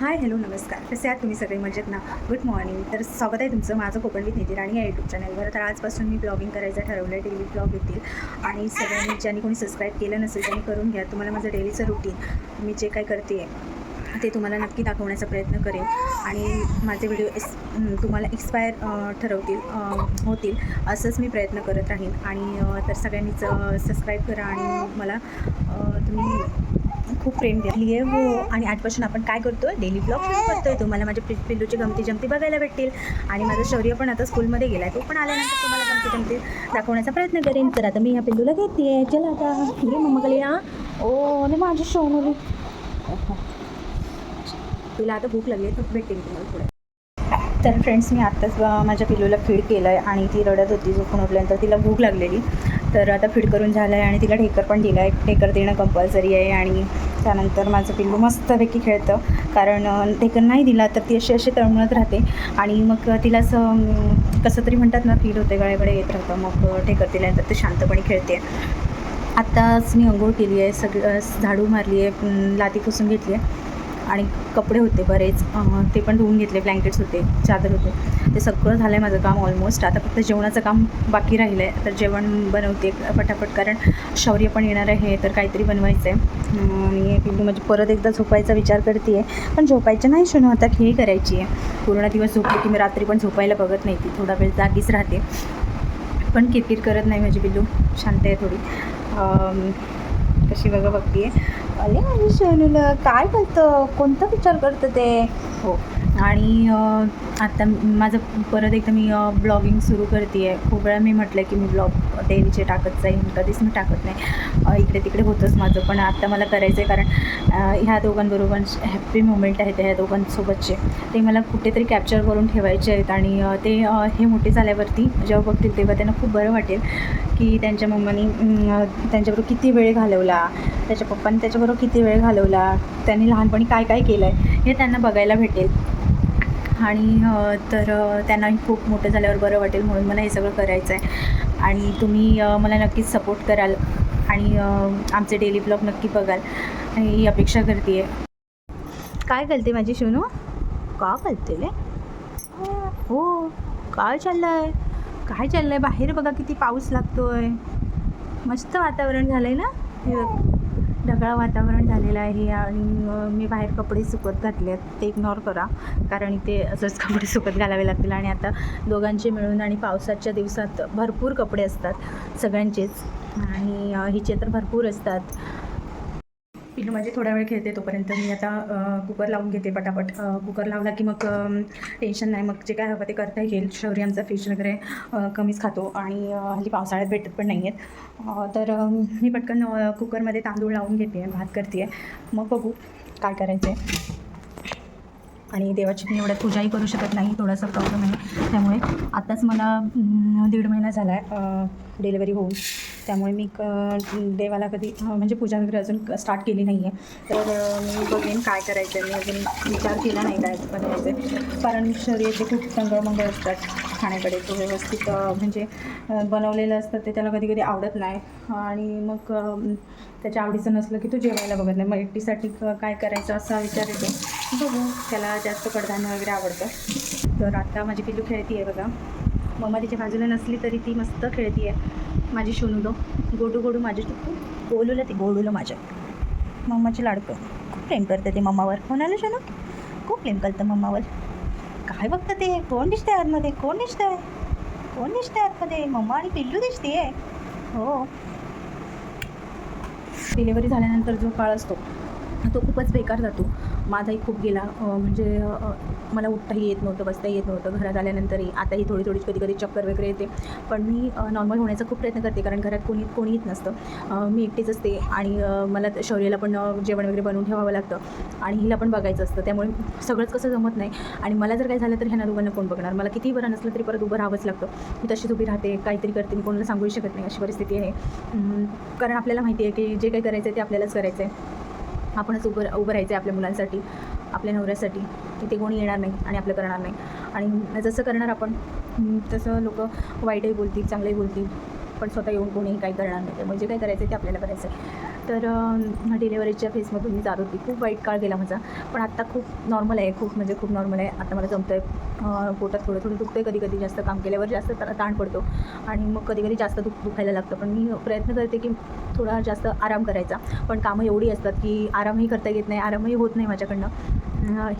Hi hello नमस्कार. कसे आहात तुम्ही सगळे? मजेत ना? Good morning. तर स्वागत आहे तुमचं माझं कोकण विथ निधी राणी या यूट्यूब चॅनलवर. तर आजपासून मी ब्लॉगिंग करायचं ठरवलं आहे. डेली ब्लॉग येतील आणि सगळ्यांनी ज्यांनी कोणी सबस्क्राईब केलं नसेल त्यांनी करून घ्या. तुम्हाला माझं डेलीचं रुटीन मी जे काय करते ते तुम्हाला नक्की दाखवण्याचा प्रयत्न करेन आणि माझे व्हिडिओ तुम्हाला एक्सपायर होतील असंच मी प्रयत्न करत राहीन. आणि तर सगळ्यांनीच सबस्क्राईब करा आणि मला तुम्ही खूप प्रेम दिली आहे हो. आणि आजपासून आपण काय करतो आहे? डेली ब्लॉग सुरू करतो आहे. तुम्हाला माझ्या पिल्लूची गमती जमती बघायला भेटतील आणि माझं शौर्य पण आता स्कूलमध्ये गेला आहे. तो पण आल्यानंतर तुम्हाला गमती जमती दाखवण्याचा प्रयत्न करेन. तर आता मी ह्या पिल्लूला घेते आहे. चला आता ये मम्माकडे या. ओ ने माझी शौर्य तुला आता भूक लागली आहे तर भेटेल तुम्हाला थोडं. तर फ्रेंड्स मी आत्ताच माझ्या पिल्लूला फीड केलं आहे आणि ती रडत होती. झोपून उठल्यानंतर तिला भूक लागलेली. तर आता फीड करून झालं आहे आणि तिला ढेकर पण दिलं आहे. ढेकर देणं कंपल्सरी आहे. आणि त्यानंतर माझं पिल्लू मस्तपैकी खेळतं, कारण ढेकर नाही दिला तर ती अशी तळमळत राहते आणि मग तिला असं कसं तरी म्हणतात ना, फीड होते, गळ्याकडे येत राहतं. मग ढेकर दिल्यानंतर ते शांतपणे खेळते. आत्ताच मी अंघोळ केली आहे, सगळं झाडू मारली आहे, लादी पुसून घेतली आहे आणि कपडे होते बरेच ते पण धुवून घेतले. ब्लँकेट्स होते, चादर होते, ते सगळं झालं आहे माझं काम ऑलमोस्ट. आता फक्त जेवणाचं काम बाकी राहिलं आहे. तर जेवण बनवते पटापट, कारण शौर्य पण येणार आहे तर काहीतरी बनवायचं आहे. आणि पिल्लू म्हणजे परत एकदा झोपायचा विचार करते आहे, पण झोपायचं नाही शोनू, आता खेळ करायची आहे. पूर्ण दिवस झोपली की मी रात्री पण झोपायला बघत नाही. ती थोडा वेळ जागीच राहते, पण किरकिर करत नाही माझी पिल्लू, शांत आहे थोडी. कशी बघते अरे माझ्या शोनूला काय करतं, कोणता विचार करतं ते हो. आणि आता माझं परत एकदा मी ब्लॉगिंग सुरू करते आहे. खूप वेळा मी म्हटलं की मी ब्लॉग डेलीचे टाकत जाईन, कधीच मी टाकत नाही. इकडे तिकडे होतंच माझं, पण आता मला करायचं आहे, कारण ह्या दोघांबरोबर हॅप्पी मोमेंट आहेत ह्या दोघांसोबतचे, ते मला कुठेतरी कॅप्चर करून ठेवायचे आहेत. आणि ते हे मोठे झाल्यावरती जेव्हा बघतील तेव्हा त्यांना खूप बरं वाटेल की त्यांच्या मम्मानी त्यांच्याबरोबर किती वेळ घालवला, त्याच्या पप्पांनी त्याच्याबरोबर किती वेळ घालवला, त्यांनी लहानपणी काय काय केलं आहे हे त्यांना बघायला भेटेल. आणि तर त्यांनाही खूप मोठं झाल्यावर बरं वाटेल, म्हणून मला हे सगळं करायचं आहे. आणि तुम्ही मला नक्कीच सपोर्ट कराल आणि आमचे डेली ब्लॉग नक्की बघाल ही अपेक्षा करते आहे. काय करते माझी शोनू? का करते रे? हो, काय चाललं आहे? काय चाललं आहे? बाहेर बघा किती पाऊस लागतो आहे. मस्त वातावरण झालं आहे ना, हे ढगाळ वातावरण झालेलं आहे. आणि मी बाहेर कपडे सुकत घातले आहेत, ते इग्नोर करा, कारण इथे असंच कपडे सुकत घालावे लागतील. आणि आता दोघांचे मिळून आणि पावसाच्या दिवसात भरपूर कपडे असतात सगळ्यांचेच, आणि हिचे तर भरपूर असतात. पिल्लू म्हणजे थोडा वेळ खेळते, तोपर्यंत मी आता कुकर लावून घेते पटापट. कुकर लावला की मग टेन्शन नाही, मग जे काय हवं ते करता येईल. शौर्य आमचा फिश वगैरे कमीच खातो आणि हल्ली पावसाळ्यात भेटत पण नाही आहेत. तर मी पटकन कुकरमध्ये तांदूळ लावून घेते, भात करते आहे, मग बघू काय करायचं आहे. आणि देवाची मी एवढ्यात पूजाही करू शकत नाही, थोडासा प्रॉब्लेम आहे. त्यामुळे आत्ताच मला 1.5 महिना झाला आहे डिलेवरी होऊन, त्यामुळे मी देवाला कधी म्हणजे पूजा वगैरे अजून स्टार्ट केली नाही आहे. तर मी बघेन काय करायचं आहे. मी अजून विचार केला नाही काय बनवायचं आहे, कारण शरीराचे खूप तंगळमंगळ असतात खाण्याकडे. तो व्यवस्थित म्हणजे बनवलेलं असतं ते त्याला कधी कधी आवडत नाही, आणि मग त्याच्या आवडीचं नसलं की तो जेवायला बघत नाही. मग एकटीसाठी काय करायचं असा विचार येतो. बघू, त्याला जास्त कडधान्य वगैरे आवडतं. तर आता माझी पिल्लू खेळती आहे बघा. मम्मा तिच्या बाजूला नसली तरी ती मस्त खेळती आहे माझी शोनूलो. गोडू गोडू माझ्या गोलूला, ते गोडूला माझ्या मम्माची लाडकं खूप प्रेम करते ते मम्मावर. कोणाला शोनू? खूप प्रेम करतं मम्मावर. काय बघतं ते? कोण दिसतंय आतमध्ये? कोण दिसतंय? कोण दिसतंय आतमध्ये? मम्मा आणि पिल्लू दिसते आहे हो. डिलेवरी झाल्यानंतर जो काळ असतो तो खूपच बेकार जातो. माझाही खूप गेला. म्हणजे मला उठताही येत नव्हतं, बसताही येत नव्हतं. घरात आल्यानंतरही आताही थोडी थोडी कधी कधी चक्कर वगैरे येते, पण मी नॉर्मल होण्याचा खूप प्रयत्न करते, कारण घरात कोणी येत नसतं. मी एकटीच असते आणि मला शौर्याला पण जेवण वगैरे बनवून ठेवावं लागतं आणि हिला पण बघायचं असतं. त्यामुळे सगळंच कसं जमत नाही. आणि मला जर काही झालं तर ह्यांना दोघांना कोण बघणार? मला कितीही बरं नसलं तरी परत उभं राहावंच लागतं. मी तशीच उभी राहते, काहीतरी करते, मी कोणाला सांगूही शकत नाही, अशी परिस्थिती आहे. कारण आपल्याला माहिती आहे की जे काही करायचं आहे ते आपल्यालाच करायचं आहे. आपणच उभं राहायचं आहे आपल्या मुलांसाठी, आपल्या नवऱ्यासाठी. तिथे कोणी येणार नाही आणि आपलं करणार नाही. आणि जसं करणार आपण तसं लोक वाईटही बोलतील, चांगलंही बोलतील, पण स्वतः येऊन कोणीही काही करणार नाही. त्यामुळे जे काही करायचं आहे ते आपल्याला करायचं आहे. तर डिलेवरीच्या फेसमधून मी जात होती. खूप वाईट काळ गेला माझा, पण आत्ता खूप नॉर्मल आहे, खूप म्हणजे खूप नॉर्मल आहे. आता मला जमतं आहे. पोटात थोडं थोडं दुखतं आहे, कधी कधी जास्त काम केल्यावर जास्त ताण पडतो आणि मग कधी कधी जास्त दुखायला लागतं. पण मी प्रयत्न करते की थोडा जास्त आराम करायचा, पण कामं एवढी असतात की आरामही करता येत नाही, आरामही होत नाही माझ्याकडनं.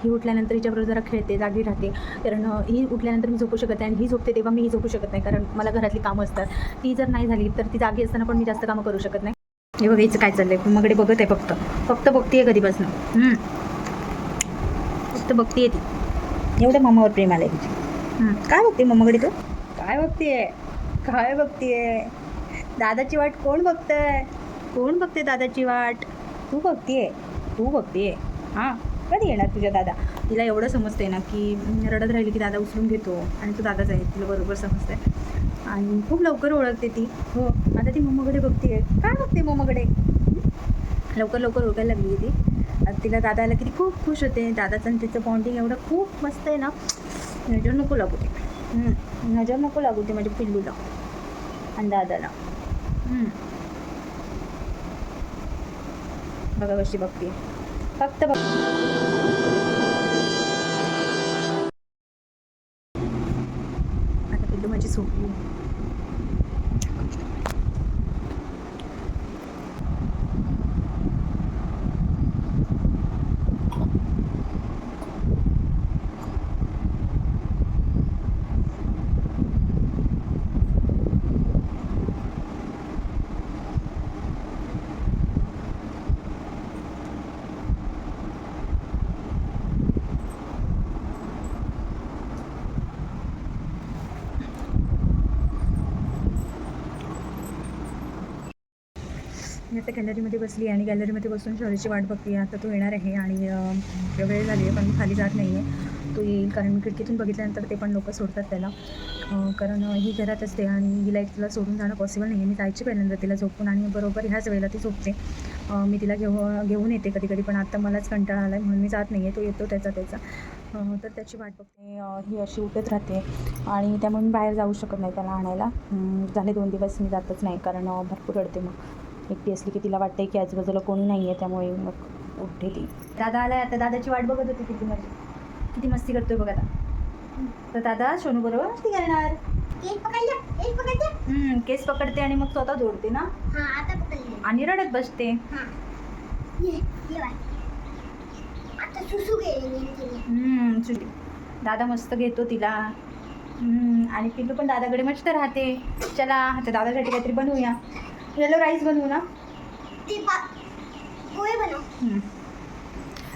ही उठल्यानंतर हिच्याबरोबर जरा खेळते, जागी राहते, कारण ही उठल्यानंतर मी झोपू शकत नाही आणि ही झोपते तेव्हा मी झोपू शकत नाही, कारण मला घरातली कामं असतात. ती जर नाही झाली तर ती जागी असताना पण मी जास्त कामं करू शकत नाही. हे बघ हिचं काय चाललंय, मम्माकडे बघत आहे, फक्त बघते आहे कधीपासून. फक्त बघते आहे ती, एवढं मम्मावर प्रेम आलं आहे तिची. काय बघते मम्माकडे तू? काय बघते? दादाची वाट कोण बघते दादाची वाट? तू बघते. हां, कधी येणार तुझ्या दादा? तिला एवढं समजते ना की रडत राहिली की दादा उचलून घेतो आणि तो दादाच आहे, तिला बरोबर समजते आणि खूप लवकर ओळखते ती. हो, आता ती मम्माकडे बघते. काय बघते मम्माकडे? लवकर ओळखायला लागली ती. आता तिला दादा आला की ती खूप खुश होते. दादाचं आणि तिचं बॉन्डिंग एवढं खूप मस्त आहे ना, नजर नको लागू ते माझ्या पिल्लूला आणि दादाला. बघा कशी बघते, फक्त बघ. आता पिल्लू माझी झोपली. मी आता गॅलरीमध्ये बसली आणि गॅलरीमध्ये बसून शौर्याची वाट बघते. आता तो येणार आहे आणि वेळ झाली आहे, पण मी खाली जात नाही आहे. तो येईल, कारण मी खिडकीतून बघितल्यानंतर ते पण लोक सोडतात त्याला, कारण ही घरात असते आणि हिला एकटीला सोडून जाणं पॉसिबल नाही आहे. मी जायची पहिल्यांदा तिला झोपून आणि बरोबर ह्याच वेळेला ती झोपते. मी तिला घेऊन येते कधी पण. आता मलाच कंटाळा आला आहे म्हणून मी जात नाही आहे. तो येतो त्याचा तर त्याची वाट बघते. ही अशी उठत राहते आणि त्यामुळे मी बाहेर जाऊ शकत नाही त्याला आणायला. झाले 2 दिवस मी जातच नाही, कारण भरपूर रडते. मग एकटी असली की तिला वाटते की आजूबाजूला कोणी नाही आहे, त्यामुळे मग उठते ती. दादा आला आहे, आता दादाची वाट बघत होती. किती मस्ती करतोय बघ आता. तर दादा सोनू बरोबर मस्ती करणार. केस पकडते आणि मग स्वतः जोडते ना, आणि रडत बसते. दादा मस्त घेतो तिला. आणि पिल्लू पण दादाकडे मस्त राहते. चला आता दादासाठी काहीतरी बनवूया. येलो राईस बनवू ना,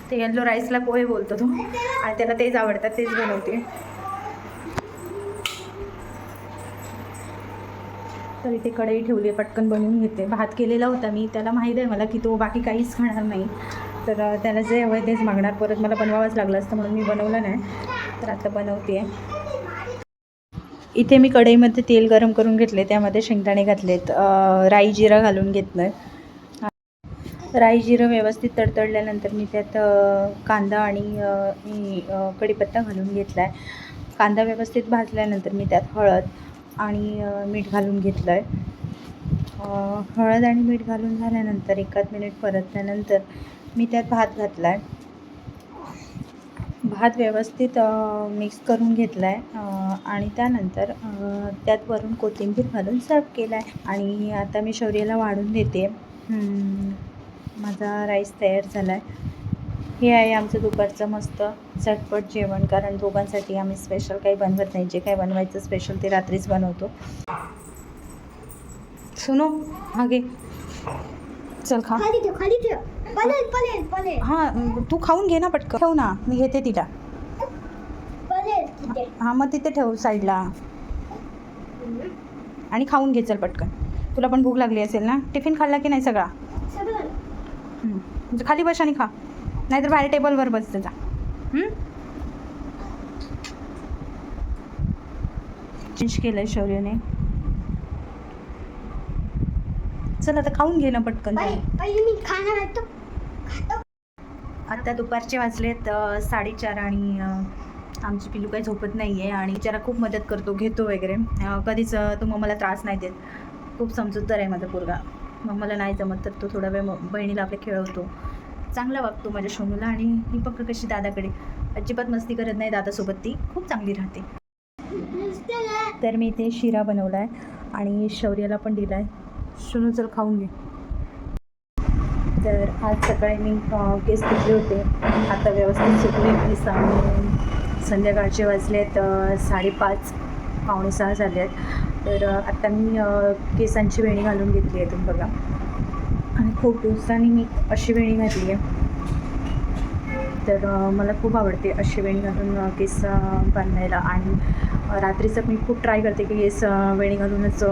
ते येल्लो राईसला पोहे बोलतो तो, आणि त्याला तेच आवडतात, तेच बनवते. तर इथे कढई ठेवली आहे, पटकन बनवून घेते. भात केलेला होता मी, त्याला माहीत आहे मला की तो बाकी काहीच खाणार नाही, तर त्याला जे हवं आहे तेच मागणार. परत मला बनवावंच लागलं असतं म्हणून मी बनवलं नाही. तर आता बनवते. इथे मी कढईमध्ये तेल गरम करून घेतले, त्यामध्ये शेंगदाणे घातलेत, राई जिरा घालून घेतलं. राई जिरं व्यवस्थित तडतडल्यानंतर मी त्यात कांदा आणि कढीपत्ता घालून घेतला आहे. कांदा व्यवस्थित भाजल्यानंतर मी त्यात हळद आणि मीठ घालून घेतलं आहे. हळद आणि मीठ घालून झाल्यानंतर 1 मिनिट परतल्यानंतर मी त्यात भात घातला आहे. भात व्यवस्थित मिक्स करून घेतला आहे आणि त्यानंतर त्यात वरून कोथिंबीर घालून सर्व केला आहे. आणि आता मी शौर्याला वाढून देते. माझा राईस तयार झाला आहे. हे आहे आमचं दुपारचं मस्त झटपट जेवण, कारण दोघांसाठी आम्ही स्पेशल काही बनवत नाही. जे काही बनवायचं स्पेशल ते रात्रीच बनवतो. सुनो, हा घे, चल खा. हां, तू खाऊन घे ना, पटकन ठेव ना, मी घेते तिला. हां, मग तिथे ठेव साईडला आणि खाऊन घे, चल पटकन. तुला पण भूक लागली असेल ना. टिफिन खाल्ला की नाही सगळा? खाली बस आणि खा, नाहीतर बाहेर टेबलवर बस जा. चेंज केलं आहे शौर्यने. चल आता खाऊन घे ना पटकन. आता दुपारचे वाजलेत 4:30 आणि आमची पिल्लू काही झोपत नाही आहे आणि जरा खूप मदत करतो, घेतो वगैरे. कधीच तो मग मला त्रास नाही देत. खूप समजूतदार आहे माझा पोरगा. मग मला नाही जमत तर तो थोडा वेळ बहिणीला आपल्या खेळवतो. चांगला वागतो माझ्या शोनूला. आणि ही पक्क कशी दादाकडे अजिबात मस्ती करत नाही, दादासोबत ती खूप चांगली राहते. तर मी इथे शिरा बनवला आहे आणि शौर्याला पण दिला आहे. शोनू चल खाऊन घे. तर आज सकाळी मी केस धुतले होते, आता व्यवस्थित सुकले केस. आणि संध्याकाळचे वाजलेत 5:30 पावणे 6 झाले आहेत. तर आत्ता मी केसांची वेणी घालून घेतली आहे, तुम्ही बघा. आणि खूप दिवसांनी मी अशी वेणी घातली आहे. तर मला खूप आवडते अशी वेणी घालून केस बांधायला. आणि रात्रीचं मी खूप ट्राय करते की केस वेणी घालूनच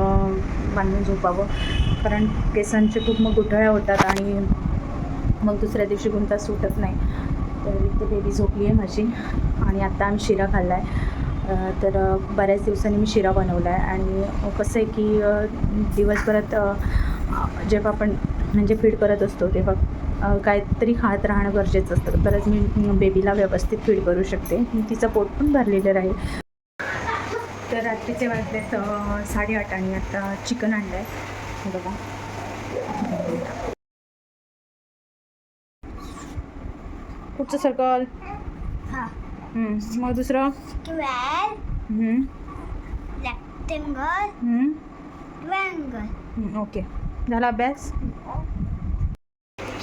बांधून झोपावं, कारण केसांचे खूप मग गुठळ्या होतात आणि मग दुसऱ्या दिवशी कोणता सुटत नाही. तर इथे बेबी झोपली आहे माझी. आणि आत्ता आम्ही शिरा खाल्ला आहे. तर बऱ्याच दिवसांनी मी शिरा बनवला आहे. आणि कसं आहे की दिवसभरात जेव्हा आपण म्हणजे फीड करत असतो तेव्हा काहीतरी खात राहणं गरजेचं असतं, तरच मी बेबीला व्यवस्थित फीड करू शकते. तिचं पोट पण भरलेलं राहील. तर रात्रीचे वाजलेत 8:30 आणि आता चिकन आणलं आहे बघा. कुठचं सर्कल? मग दुसरं ओके, झाला अभ्यास.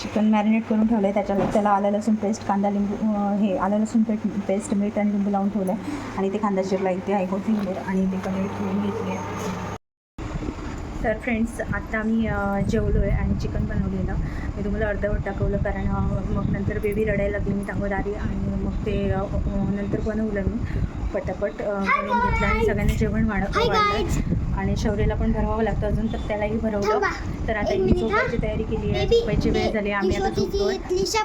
चिकन मॅरिनेट करून ठेवलं आहे, त्याला आलं लसूण पेस्ट, कांदा लिंबू, हे आलं लसूण पेस्ट, मीठ आणि लिंबू लावून ठेवलं आहे. आणि ते कांदा चिरला इथे आहे कोथिंबीर आणि ते पनीर ठेवून घेतली आहे. तर फ्रेंड्स आता आम्ही जेवलो आहे आणि चिकन बनवलेलं मी तुम्हाला अर्धवट दाखवलं, कारण मग नंतर बेबी रडायला लागली, मी टांगत आली. आणि मग ते नंतर बनवलं मी पटापट बनवून घेतलं आणि सगळ्यांना जेवण वाढलं. आणि शौर्याला पण भरवावं लागतं अजून, तर त्यालाही भरवलं. तर आता मी झोपायची तयारी केली आहे, झोपायची वेळ झाली, आम्ही आता झोपतोय.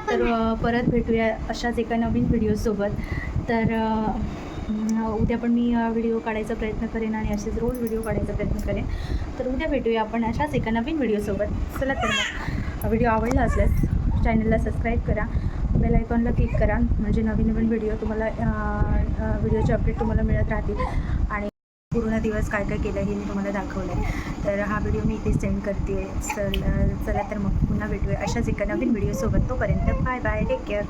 तर परत भेटूया अशाच एका नवीन व्हिडिओसोबत. तर उद्या पण मी व्हिडिओ काढायचा प्रयत्न करेन आणि असेच रोज व्हिडिओ काढायचा प्रयत्न करेन. तर उद्या भेटूया आपण अशाच एका नवीन व्हिडिओसोबत. चला तर मग व्हिडिओ आवडला असल्यास चॅनलला सबस्क्राईब करा, बेल आयकॉनला क्लिक करा, म्हणजे नवीन नवीन व्हिडिओ तुम्हाला व्हिडिओचे अपडेट तुम्हाला मिळत राहतील. आणि पूर्ण दिवस काय काय केलं हे मी तुम्हाला दाखवलं आहे. तर हा व्हिडिओ मी इथे सेंड करते. चला तर मग पुन्हा भेटूया अशाच एका नवीन व्हिडिओसोबत. तोपर्यंत बाय बाय, टेक केअर.